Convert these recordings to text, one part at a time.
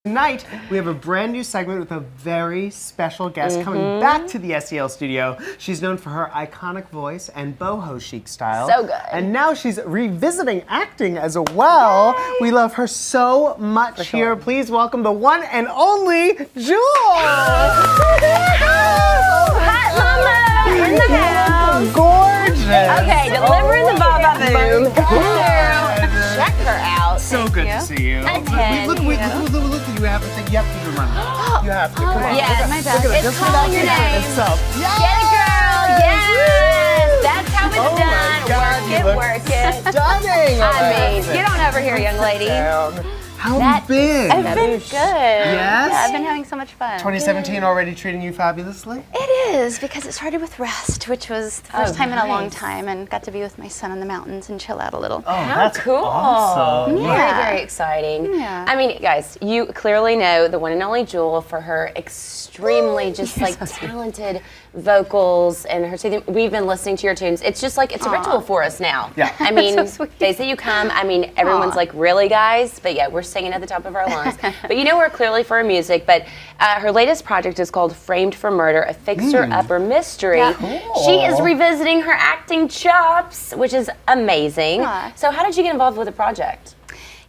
Tonight, we have a brand new segment with a very special guest coming back to the SEL studio. She's known for her iconic voice and boho chic style. So good. And now she's revisiting acting as well. Yay. We love her so much here. Please welcome the one and only Jewel. Hot mama in the house. Gorgeous. Okay, delivering the baba boom. Check her out. So good to see you. A 10. Look, you have to think. You have to do run. You have to. Come on. Yes, my bad. It's calling your name. Yes. Get it, girl. Yes. That's how it's done. God, work it. Stunning. I mean, get on over here, young lady. How have you been? I've been good. Yes? Yeah, I've been having so much fun. 2017 already treating you fabulously? It is, because it started with rest, which was the first time in a long time, and got to be with my son in the mountains and chill out a little. Oh, How that's cool. awesome. Yeah. Very, very exciting. Yeah. I mean, guys, you clearly know the one and only Jewel for her extremely talented vocals and her singing. We've been listening to your tunes. It's just like, it's a ritual for us now. Yeah. I mean, So sweet. days that you come, I mean, everyone's like, really, guys? But yeah, we're singing at the top of our lungs. But you know her clearly for her music, but her latest project is called Framed for Murder, a fixer-upper mystery. Yeah. Cool. She is revisiting her acting chops, which is amazing. Yeah. So how did you get involved with the project?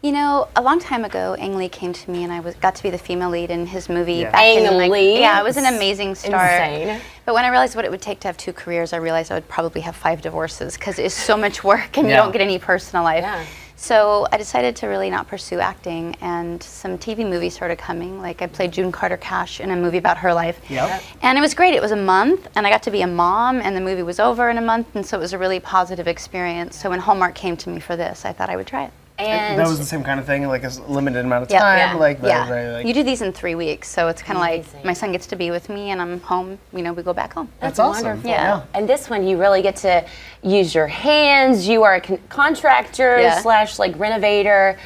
You know, a long time ago, Ang Lee came to me, and I got to be the female lead in his movie. Yeah. Back in, Ang Lee? Yeah, it was an amazing start. Insane. But when I realized what it would take to have 2 careers, I realized I would probably have 5 divorces, because it's so much work, and you don't get any personal life. Yeah. So I decided to really not pursue acting, and some TV movies started coming. Like I played June Carter Cash in a movie about her life. Yep. And it was great. It was a month, and I got to be a mom, and the movie was over in a month, and so it was a really positive experience. So when Hallmark came to me for this, I thought I would try it. And that was the same kind of thing, like a limited amount of Yeah. time. Yeah. Like, Yeah, you do these in 3 weeks, so it's kind of like Amazing. my son gets to be with me, and I'm home. You know, we go back home. That's awesome. wonderful. Yeah. And this one, you really get to use your hands. You are a contractor Yeah. slash like renovator.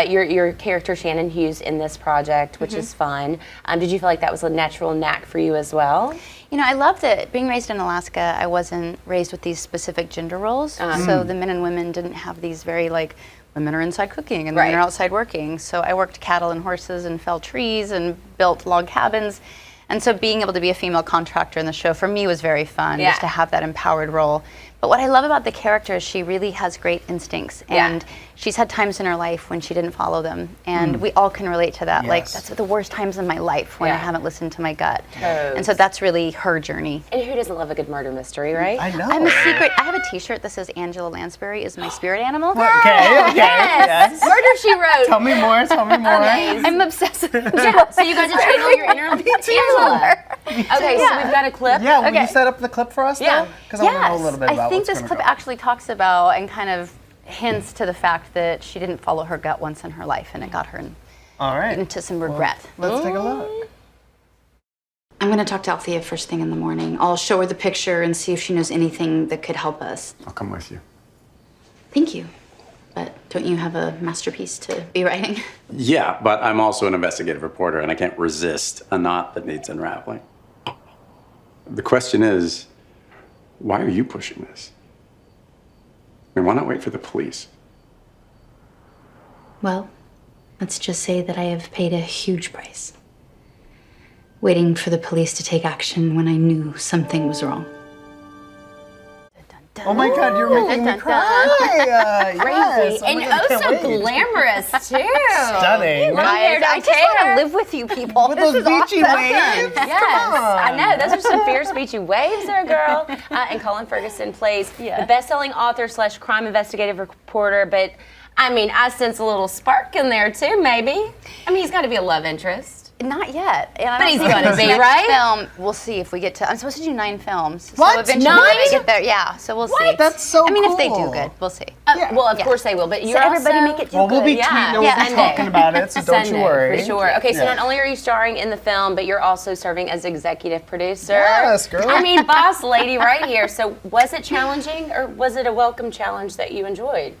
Your character Shannon Hughes in this project, which is fun. Did you feel like that was a natural knack for you as well? You know, I loved it. Being raised in Alaska, I wasn't raised with these specific gender roles, so the men and women didn't have these very like, women are inside cooking and men are outside working. So I worked cattle and horses and felled trees and built log cabins. And so being able to be a female contractor in the show for me was very fun, just to have that empowered role. But what I love about the character is she really has great instincts, and she's had times in her life when she didn't follow them, and we all can relate to that. Yes. Like, that's the worst times in my life when I haven't listened to my gut. Totes. And so that's really her journey. And who doesn't love a good murder mystery, right? I know. I'm a secret. I have a T-shirt that says Angela Lansbury is my spirit animal. Okay. Yes. Murder, She Wrote. Tell me more. Tell me more. I'm obsessed with Yeah, so you got to channel your inner Angela. Okay, so we've got a clip. Yeah, will you set up the clip for us? Yeah. Because I want to know a little bit about I think what's this gonna clip go. actually talks about and kind of hints to the fact that she didn't follow her gut once in her life, and it got her All right. into some regret. Let's take a look. I'm going to talk to Althea first thing in the morning. I'll show her the picture and see if she knows anything that could help us. I'll come with you. Thank you. But don't you have a masterpiece to be writing? Yeah, but I'm also an investigative reporter, and I can't resist a knot that needs unraveling. The question is, why are you pushing this? I mean, why not wait for the police? Well, let's just say that I have paid a huge price. Waiting for the police to take action when I knew something was wrong. Oh my God, you're making me cry. Yes. And I can't so wait. glamorous, too. Stunning. I just want to live with you people. With those beachy waves. Yes, I know. Those are some fierce beachy waves there, girl. And Colin Ferguson plays the best-selling author slash crime investigative reporter, but I mean, I sense a little spark in there too, maybe. I mean, he's got to be a love interest. Not yet. And I But don't he's think gonna this be, next right? Film, we'll see if we get to. I'm supposed to do 9 films. What? So eventually 9? we get there. Yeah. So we'll see. That's so I mean, if they cool. do good, we'll see. Well, of course they will, but you're everybody also... make it do Well, we'll be good. tweeting, we'll Yeah, be Sunday. talking about it, so don't you Sunday, worry. For sure. Okay, so Yeah. not only are you starring in the film, but you're also serving as executive producer. Yes, girl. I mean, boss lady right here. So was it challenging, or was it a welcome challenge that you enjoyed?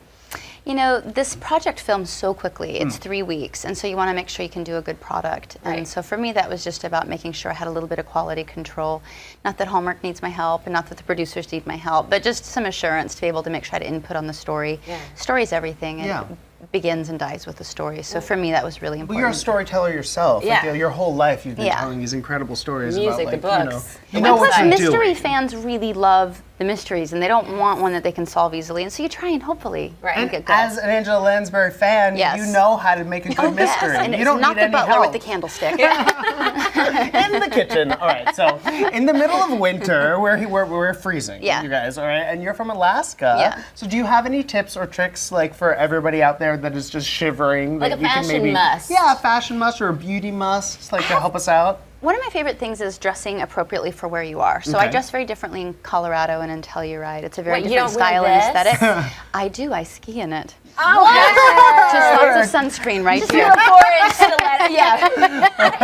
You know, this project films so quickly. It's 3 weeks, and so you want to make sure you can do a good product. Right. And so for me, that was just about making sure I had a little bit of quality control. Not that Hallmark needs my help, and not that the producers need my help, but just some assurance to be able to make sure I had input on the story. Yeah. Story's everything. And Yeah. begins and dies with the story. So for me, that was really important. Well, you're a storyteller yourself. Yeah. Like, your whole life you've been Yeah. telling these incredible stories Music, about, like, the books, you know what Plus, you're mystery doing. fans really love the mysteries, and they don't want one that they can solve easily. And so you try and hopefully Right. make it good. As an Angela Lansbury fan, Yes. you know how to make a good mystery. Yes, and you it's don't not need the any butler help. with the candlestick. In the kitchen. All right. So in the middle of winter, we're freezing. Yeah. You guys. All right. And you're from Alaska. Yeah. So do you have any tips or tricks, like, for everybody out there that is just shivering? Like that a you can fashion maybe, must. Yeah, a fashion must or a beauty must, like, to help us out. One of my favorite things is dressing appropriately for where you are. So I Okay. dress very differently in Colorado and in Telluride. It's a very Wait, you different don't wear style and this? aesthetic. I do. I ski in it. Oh, Just lots of sunscreen right Just here. a 4-inch stiletto, yeah.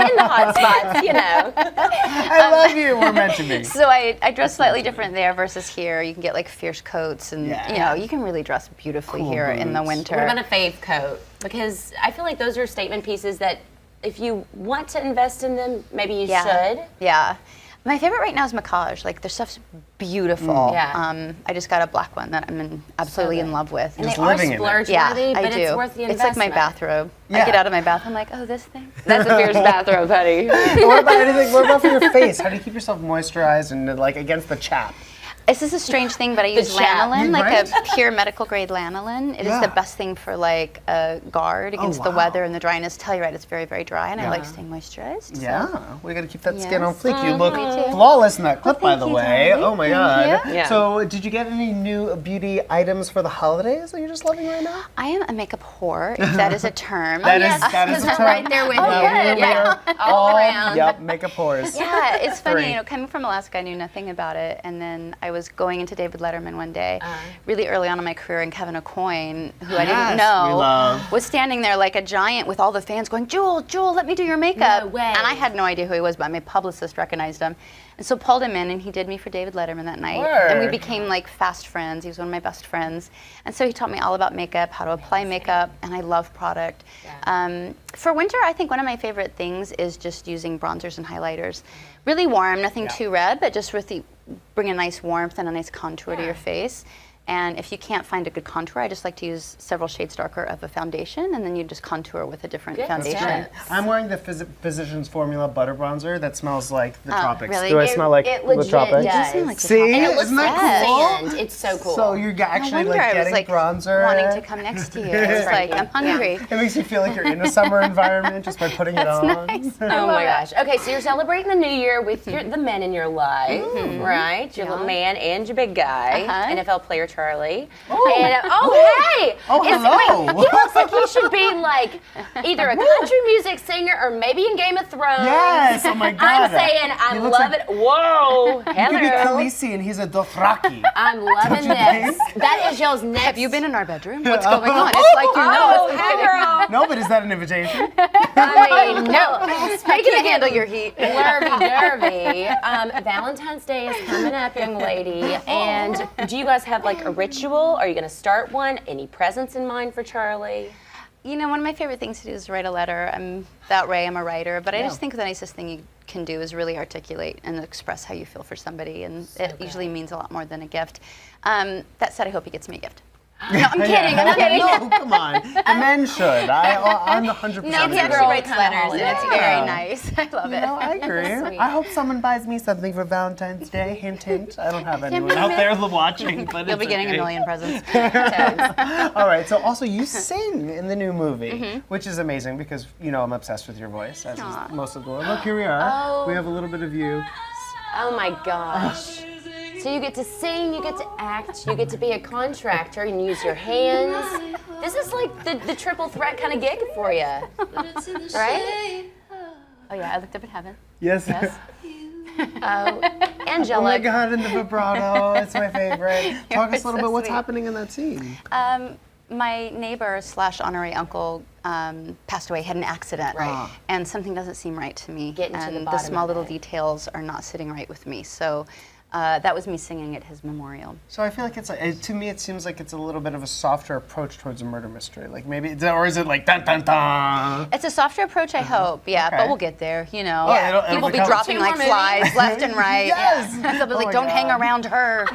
In the hot spots, you know. I love you. We're meant to be. So I dress slightly different there versus here. You can get like fierce coats and Yeah. you can really dress beautifully Cool here in the boots. winter. What about a fave coat? Because I feel like those are statement pieces that if you want to invest in them, maybe you should. Yeah. My favorite right now is Macage. Like their stuff's beautiful. Yeah. I just got a black one that I'm absolutely in love with. And Just they are living in it. splurge Yeah, worthy, but I do. it's worth the It's investment. like my bathrobe. Yeah. I get out of my bath, I'm like, oh, this thing. That's a fierce bathrobe, honey. What about anything? What about for your face? How do you keep yourself moisturized and, like, against the chapp? This is a strange thing, but I use chat. lanolin, like Right? a pure medical grade lanolin. It is Yeah. the best thing for like a guard against the wow. weather and the dryness. Telluride, it's very, very dry, and I Yeah. like staying moisturized. so- Yeah, we gotta keep that skin on Yes. fleek. You look Me too. flawless in that clip, by thank the you, way. darling. Oh my Thank god. you. Yeah. So, did you get any new beauty items for the holidays that you're just loving right now? I am a makeup whore, if that is a term. That yes, that is because a we're term. right there with Yeah, you. we Yeah. are All around. Yep, makeup whores. Yeah, it's funny, Three. coming from Alaska, I knew nothing about it, and then I was going into David Letterman one day, really early on in my career, and Kevin Aucoin, who I Yes, didn't we know, love. was standing there like a giant with all the fans going, Jewel, Jewel, let me do your makeup. No way. And I had no idea who he was, but my publicist recognized him. And so pulled him in, and he did me for David Letterman that night. And we Word. became like fast friends. He was one of my best friends. And so he taught me all about makeup, how to apply makeup, and I love product. For winter, I think one of my favorite things is just using bronzers and highlighters. Really warm, nothing too red, but just bring a nice warmth and a nice contour to your face. And if you can't find a good contour, I just like to use several shades darker of a foundation, and then you just contour with a different foundation. tips. I'm wearing the Physicians Formula butter bronzer that smells like the tropics. really? Do I It- smell like it the legit tropics? does. Smell like the See, tropics. And it looks isn't like that cool? sand. It's so cool. So you're No actually wonder like I was getting like bronzer. wanting to come next to you. It's like, I'm hungry. It makes you feel like you're in a summer environment just by putting it on. Nice. Oh my gosh. Okay, so you're celebrating the new year with the men in your life, right? Your little man and your big guy, NFL player Charlie. And, hey! Oh, hello. Wait, he looks like he should be like either a country music singer or maybe in Game of Thrones. Yes, oh my God. I'm saying I He looks love like- it. Whoa, You could be hello. Khaleesi and he's a Dothraki. I'm loving you this. think? That is y'all's next. Have you been in our bedroom? What's going on? It's like you know Oh, what's hey girl. No, but is that an invitation? I mean, no. I Speaking can't of handle your heat. Derby. Valentine's Day is coming up, young lady. And do you guys have like a ritual? Are you going to start one? Any presents in mind for Charlie? You know, one of my favorite things to do is write a letter. I'm that way, I'm a writer, but I just think the nicest thing you can do is really articulate and express how you feel for somebody, and it usually means a lot more than a gift. That said, I hope he gets me a gift. No, I'm kidding, I'm kidding. No, come on. The men should. I'm 100% No, he agree. actually writes kinda letters, and it's holiday. very nice. I love it. No, I agree. I hope someone buys me something for Valentine's Day. Hint, hint. I don't have anyone me a out minute. there watching, but You'll be it's getting okay. a million presents. All right. So also you sing in the new movie, which is amazing because I'm obsessed with your voice, as is most of the world. Look, here we are. We have a little bit of you. Oh my gosh. So you get to sing, you get to act, you get to be a contractor and use your hands. This is like the triple threat kind of gig for you, right? Oh yeah, I looked up at heaven. Yes. Oh, Oh my angelic. God, in the vibrato. It's my favorite. Talk us a little so bit. What's sweet. happening in that scene? My neighbor / honorary uncle passed away, had an accident, Right. and something doesn't seem right to me. Getting to the and bottom small of little it. details are not sitting right with me. So that was me singing at his memorial. So I feel like to me it seems like it's a little bit of a softer approach towards a murder mystery. Like maybe, or is it like dun dun dun? It's a softer approach, I hope, yeah, Okay. but we'll get there, you know. it'll People be become- dropping like flies left and right. Yes! Yeah. They'll be Oh like, my don't hang God. around her,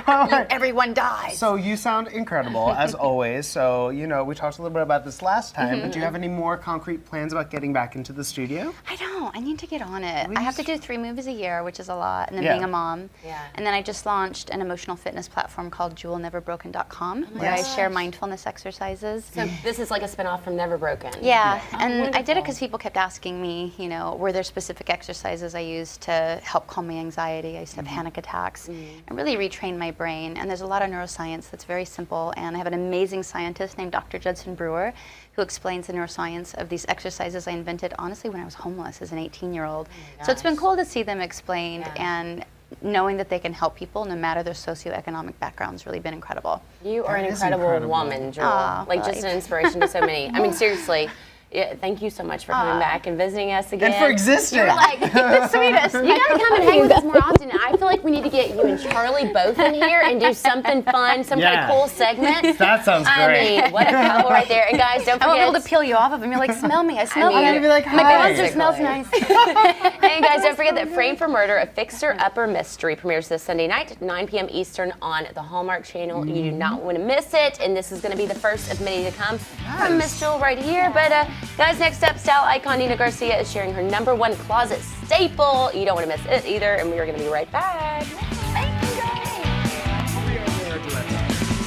everyone dies. So you sound incredible, as always. So, you know, we talked a little bit about this last time, but do you have any more concrete plans about getting back into the studio? I don't. I need to get on it. I have to do 3 movies a year, which is a lot, and then Yeah. being a mom. Yeah. And then I just launched an emotional fitness platform called jewelneverbroken.com, where I share mindfulness exercises. So this is like a spinoff from Never Broken. Yeah, and I did it wonderful. because people kept asking me, you know, were there specific exercises I used to help calm my anxiety? I used to have panic attacks and really retrain my brain. And there's a lot of neuroscience that's very simple. And I have an amazing scientist named Dr. Judson Brewer who explains the neuroscience of these exercises I invented, honestly, when I was homeless as an 18-year-old. So it's been cool to see them explained and knowing that they can help people no matter their socioeconomic background's really been incredible. You are an That is incredible, incredible. woman, Jewel. Aw, like just an inspiration to so many. I mean, seriously. Yeah, thank you so much for coming back and visiting us again. And for existing. You're like the sweetest. You gotta come and hang with us more often. I feel like we need to get you and Charlie both in here and do something fun, some kind Yeah. of cool segment. That sounds I great. mean, what a couple right there. And guys, don't I won't be able forget. to peel you off of them. You're like, smell me. I smell mean, you. I'm gonna be like, My hi. bouncer smells nice. And guys, don't forget that Frame for Murder, a fixer-upper mystery, premieres this Sunday night at 9 p.m. Eastern on the Hallmark Channel. You do not want to miss it, and this is going to be the first of many to come from Miss Jewel right here. But guys, next up, style icon Nina Garcia is sharing her #1 closet staple. You don't want to miss it either, and we are going to be right back.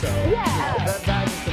So, that is the